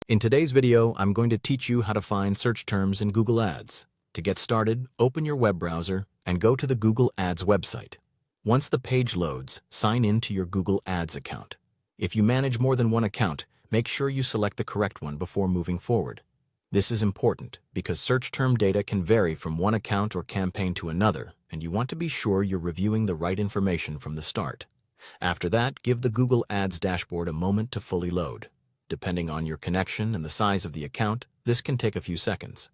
In today's video, I'm going to teach you how to find search terms in Google Ads. To get started, open your web browser and go to the Google Ads website. Once the page loads, sign in to your Google Ads account. If you manage more than one account, make sure you select the correct one before moving forward. This is important because search term data can vary from one account or campaign to another, and you want to be sure you're reviewing the right information from the start. After that, give the Google Ads dashboard a moment to fully load. Depending on your connection and the size of the account, this can take a few seconds.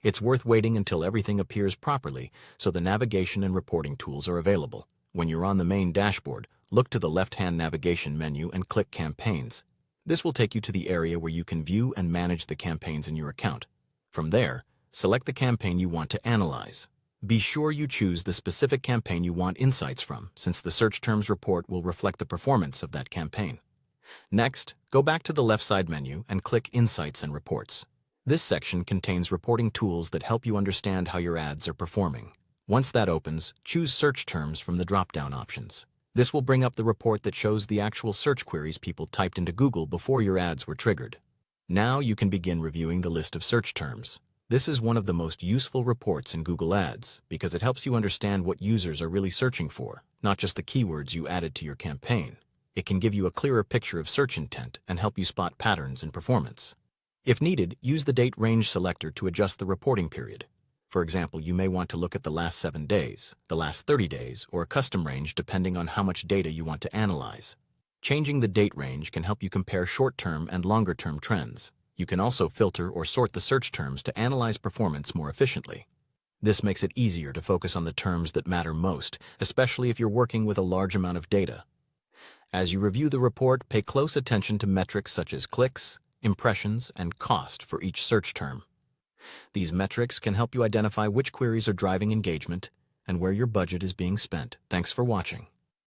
It's worth waiting until everything appears properly so the navigation and reporting tools are available. When you're on the main dashboard, look to the left-hand navigation menu and click Campaigns. This will take you to the area where you can view and manage the campaigns in your account. From there, select the campaign you want to analyze. Be sure you choose the specific campaign you want insights from, since the search terms report will reflect the performance of that campaign. Next, go back to the left side menu and click Insights and Reports. This section contains reporting tools that help you understand how your ads are performing. Once that opens, choose Search Terms from the drop-down options. This will bring up the report that shows the actual search queries people typed into Google before your ads were triggered. Now you can begin reviewing the list of search terms. This is one of the most useful reports in Google Ads because it helps you understand what users are really searching for, not just the keywords you added to your campaign. It can give you a clearer picture of search intent and help you spot patterns in performance. If needed, use the Date Range selector to adjust the reporting period. For example, you may want to look at the last 7 days, the last 30 days, or a custom range depending on how much data you want to analyze. Changing the date range can help you compare short-term and longer-term trends. You can also filter or sort the search terms to analyze performance more efficiently. This makes it easier to focus on the terms that matter most, especially if you're working with a large amount of data. As you review the report, pay close attention to metrics such as clicks, impressions, and cost for each search term. These metrics can help you identify which queries are driving engagement and where your budget is being spent. Thanks for watching.